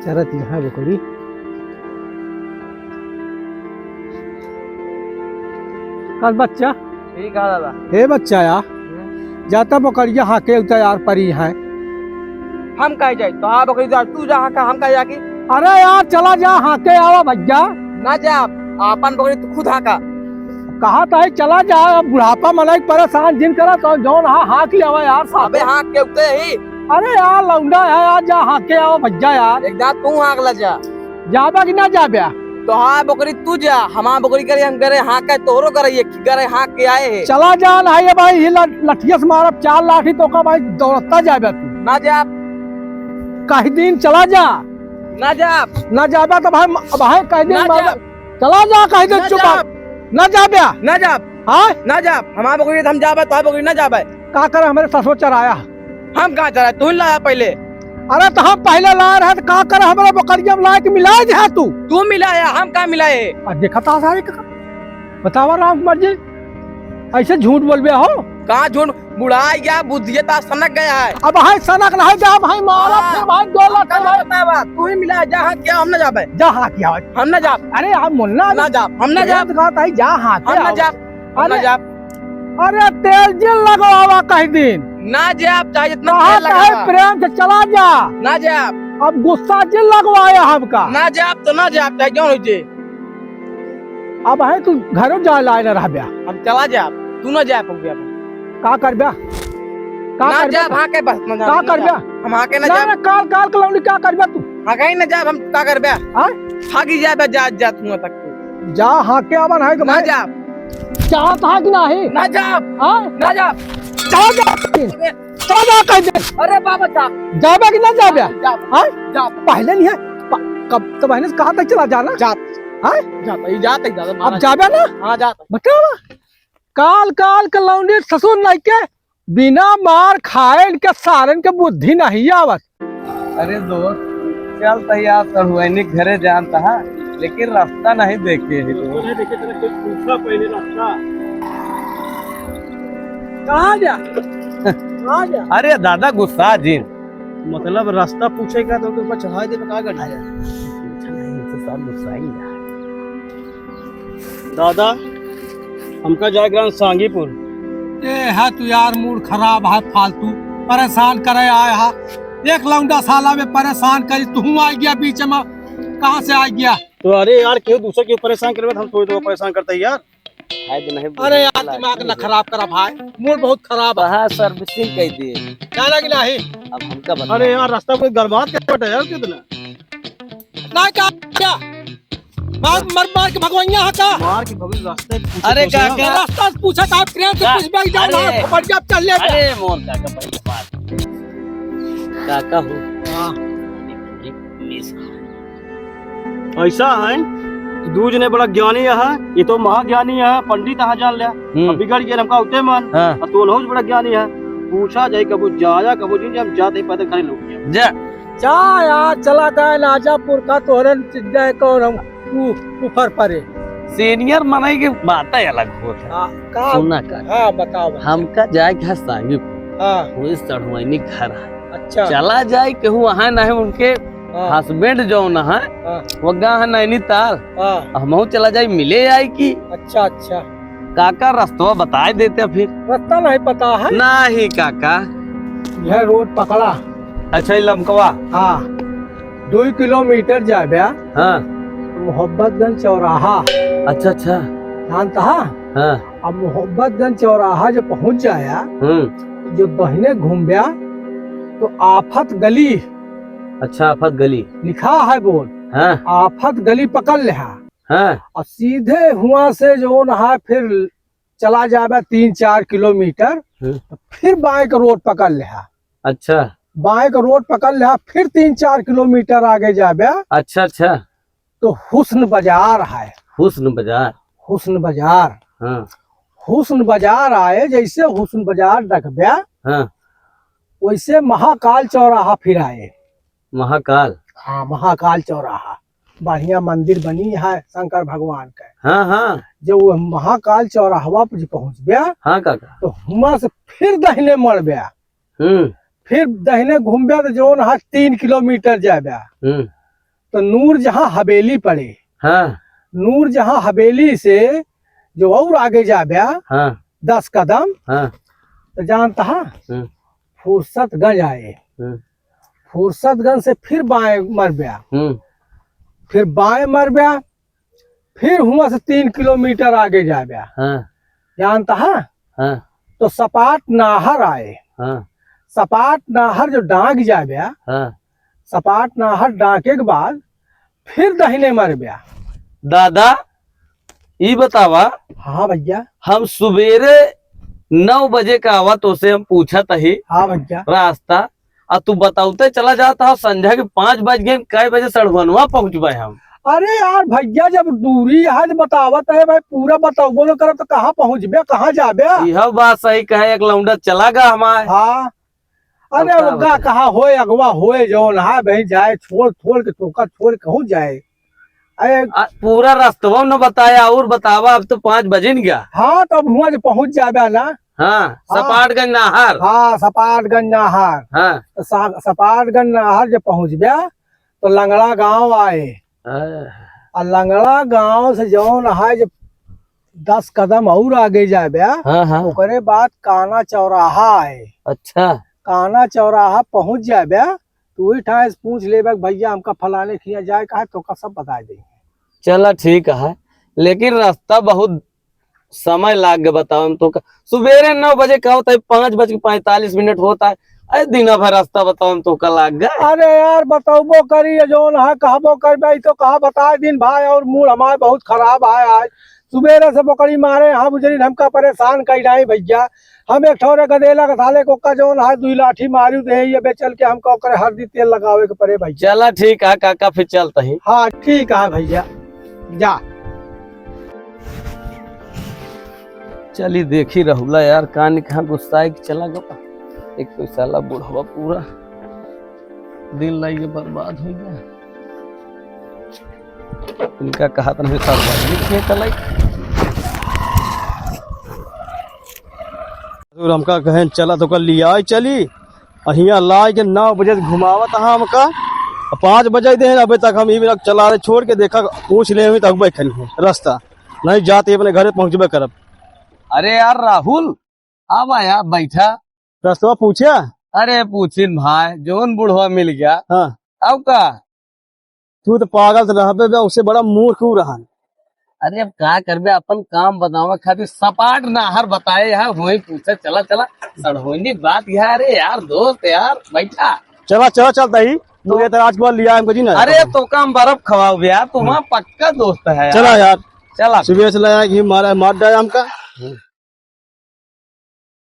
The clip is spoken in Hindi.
चरत यहाँ बकरी कल बच्चा ठीक है दादा। हे बच्चा यार जाता बकरिया हाके उतर यार परी है। हम कहे जाए तो हाँ बकरी जा, तू जहाँ का हम कहे जाके अरे यार चला जा हाके आवा भैया। ना जा अपन बकरी तू खुद हाँका। कहा था चला जा बुढ़ापा मलाई परेशान जिन करा तो जौन हाक ले आवा यार साहब। अबे हाँक के उगते ही अरे यार लौंडा है यार जा हाके आवा भैया यार। एकदम तू हाँक ला जा। जाबा कि ना जाबा तो हाँ बकरी तू जा, हमारा बकरी करे हम करे हाँक के तोहरो करे करे हाँक के आए है। चला जा ना भाई लठिया से मारब 4 लाठी तो का भाई दौड़ता जाबा तू। ना जा कहीं दिन चला जा ना जा ना जाबा तो भाई कहीं दिन ना जा चला जा कहीं दिन चुप ना जाबा ना जा हाँ ना जा हमारा बकरी हम जाबे तो बकरी ना जाबे। का करे हमारे ससुर चराया हम कहाँ चला तू लाया पहले। अरे तो हम पहले ला रहे तो का करे हमारे बकरिया में ला के मिलाए दे तू मिलाया हम कहाँ मिलाए। देखा था सारे बतावा राम कुमार जी ऐसे झूठ बोलबे हो। कहाँ झूठ बुढ़ा गया बुद्धिया ता सनक गया है। अब भाई सनक नहीं जा भाई मारा फिर भाई 2 लाख तू ही मिला जा हाँ क्या हम ना जाबे। जा हाँ क्या हम ना जा। अरे आप मुन्ना ना जा हम ना जा कहा जा हाँ हम ना जा हम ना जा। अरे तेल जिल लगवावा कहीं दिन ना जा चाहे जितना कहा तेल लगा प्रेम से चला जा। ना जा अब गुस्सा जिल लगवाया हमका ना जा तो ना जा चाहे क्यों होइजे। अब है तू घरों जा लाए ना रहब्या हम चला जा तू ना जा पगुया का करब्या ना जा वहां के बस ना जा का करब्या हम आके ना ना जा ना काल काल कलौनी क्या करब्या तू हां कहीं ना जा हम का करबे हां भागी जा जा जा तू तक तू जा हाके आवन है ना जा चाहत है कि नहीं ना जा हां ना जा चला जा कह दे। अरे बाबा जा जाबा कि ना जाबा जा हां जा पहले नहीं है कब तो बहने से कहा तक चला जाना जा हां जाता ही जाता ही दादा अब जाबा ना हां जाता बतावा काल काल कलौनी ससुर नहीं के बिना मार खाए इनके सारन के बुद्धि नहीं आवत। अरे दोस्त चल तैयार कर हुआ घरे जानता है लेकिन रास्ता नहीं देखे कहाँ जा कहाँ जा। अरे दादा गुस्सा जी मतलब रास्ता पूछेगा तो ऊपर चढ़ा दे का गढ़ा गुस्सा ही दादा हमका जाएगा सांगीपुर। ए है तू यार मूड खराब है फालतू परेशान करे आया है। एक लौंडा साला में परेशान करी तू आ गया बीच में कहाँ से आ गया। तो अरे यार क्यों दूसरे क्यों परेशान करवे हम थोड़ी तो परेशान करते यार। अरे यार दिमाग न खराब करा भाई मूड बहुत खराब है। हाँ सर्विसिंग कह दिए जाना कि नहीं अब हमका बता। अरे यार रास्ता कोई गलबात क्या यार कितना नहीं क्या मार मार के भगवाइया हटा मार के भगवान रास्ते अरे काका रास्ता पूछा था ट्रेन से पूछ बैठ जाओ ना बढ़िया चल ले। अरे मोर काका बड़ी बात काका हो ऐसा है दू जने बड़ा ज्ञानी है ये तो महाज्ञानी है पंडित यहाँ जान लिया अब बिगड़ गया हमका उठे मन तो लोग बड़ा ज्ञानी है पूछा जाए कबू जाया कबू जी हम जाते पैदल खड़े लोग जा जा यार चला गए नाजापुर का तोहरन जाए कौन हम ऊपर परे सीनियर मनाई की बात है अलग होता है। सुना कर हाँ बताओ हमका जाए क्या सांगीपुर हाँ वही सड़वानी घर है अच्छा चला जाए कहूँ वहाँ न है उनके हस्बैंड जो न है वहाँ है नैनीताल हम चला जाए मिले आए की। अच्छा अच्छा काका रास्ता बता देते फिर रास्ता नहीं पता है नहीं काका यह रोड पकड़ा अच्छा लमकवा हाँ 2 किलोमीटर जाए हाँ मोहब्बतगंज चौराहा अच्छा अच्छा जानता हाँ अब मोहब्बतगंज चौराहा जब पहुंच जाया जो दहिने घूम गया तो आफत गली अच्छा आफत गली लिखा है बोल हाँ आफत गली पकड़ ले हाँ और सीधे हुआ से जो नहा फिर चला जाएगा 3-4 किलोमीटर तो फिर बाएं का रोड पकड़ ले अच्छा बाएं का रोड पकड़ ले फिर 3-4 किलोमीटर आगे जाबे अच्छा अच्छा तो हुस्न बाजार है। हुस्न बाजार हुस्न बाजार हाँ हुस्न बाजार आए जैसे हुस्न बाजार डकब्या हाँ वैसे महाकाल चौराहा फिर आए। महाकाल हाँ महाकाल चौराहा बढ़िया मंदिर बनी है शंकर भगवान का। हाँ हाँ जब वो महाकाल चौराहा पर पहुंच गया हाँ काका तो हुआ से फिर दहिने मर गया फिर दहिने घूम गया तो जो 3 किलोमीटर जाए तो नूर जहाँ हवेली पड़े, हाँ नूर जहाँ हवेली से जो और आगे जा गया हाँ 10 कदम, हाँ तो जानता है फुर्सतगंज आए। फुर्सतगंज से फिर बाएं मर गया, फिर बाएं मर गया, फिर हुआ से 3 किलोमीटर आगे जा गया। जानता है तो सपाट नाहर आए। सपाट नाहर जो डांग जा गया, सपाट नाहर डांके के बाद फिर दहिने मर गया। दादा ये बतावा, हाँ भैया। हम सुबेरे 9 बजे का आवा तो से हम पूछा तही हाँ भैया। रास्ता, और तू बताते चला जाता है संध्या के 5 बज गए, कै बजे सड़भनवा पहुँचबे हम। अरे यार भैया जब दूरी है तो बतावत है भाई, पूरा बताओ न करब तो कहाँ पहुँचबे कहाँ जाबे। यह बात सही कहे, एक लौंडा चला गा हमारे। हाँ अरे अब उगा कहा होए अगवा होए जौन है भाई, जाए छोड़ छोड़ के टोका छोड़ कहूँ जाए। अरे पूरा रास्ता न बताया और बतावा, अब तो 5 बजे न गया। हाँ तब हुआ जो पहुँच जाबे ना। हाँ सपाटगंज नाहर। हाँ सपाटगंज नाहर। हाँ तो सपाटगंज नाहर जब पहुँच गया तो लंगड़ा गांव आए। और लंगड़ा गांव से जौन है जब 10 कदम और आगे जाबे, ओकरे बाद काना चौराहा आए। अच्छा काना चौराहा पहुंच जाबे तो वही ठाए से पूछ लेबे भैया हमका फलाने खिया जाए का है, तो का सब बता देंगे। चला ठीक है, लेकिन रास्ता बहुत समय लाग गया। बताओ हम तो सुबेरे 9 बजे का होता है, 5:45 होता है। अरे दिन भर रास्ता बताओ हम तो का लाग गया। अरे यार बताओ करी जौन है कहबो कर तो कहा बताए दिन भाई, और मूड हमारे बहुत खराब है आज। सुबेरे से बकरी मारे हाँ बुजरी हमका परेशान कर रही भैया। हम एक ठोरे गदेला का थाले को का जौन है 2 लाठी मारू दे ये बेचल के हमको ओकरे हल्दी तेल लगावे के पड़े भैया। चला ठीक है काका, फिर चलता ही। हाँ ठीक है भैया जा। चली देखी रहुला यार, कान कहाँ गुस्सा चला गया। एक तो साला बुढ़वा पूरा दिल लाइए बर्बाद हो गया। इनका कहा था नहीं हमका कहें चला तो कल लिया चली अहिया ला के 9 बजे घुमावत हमका 5 बजे दे अभी तक हम ही चला रहे, छोड़ के देखा पूछ ले तक बैठल है रास्ता नहीं जाते अपने घरे पहुंचबे करब। अरे यार राहुल आवा यार बैठा, रास्ता पूछा। अरे पूछिन भाई, जोन बुढ़वा मिल गया। हाँ अब का तू तो पागल से रह, उससे बड़ा मूर्ख रहा। अरे अब क्या करबे, अपन काम बतावे खातिर सपाट नाहर बताए यार, वही पूछा चला चला सड़होनी बात यार। अरे यार दोस्त यार बैठा, चला चला चलता ही मुझे तो आज के बाद लिया हमको जी ना। अरे तो काम बर्फ खवाओ यार, तुम्हारा पक्का दोस्त है। चला यार चला सुबह से लाया कि मार डाया हमका।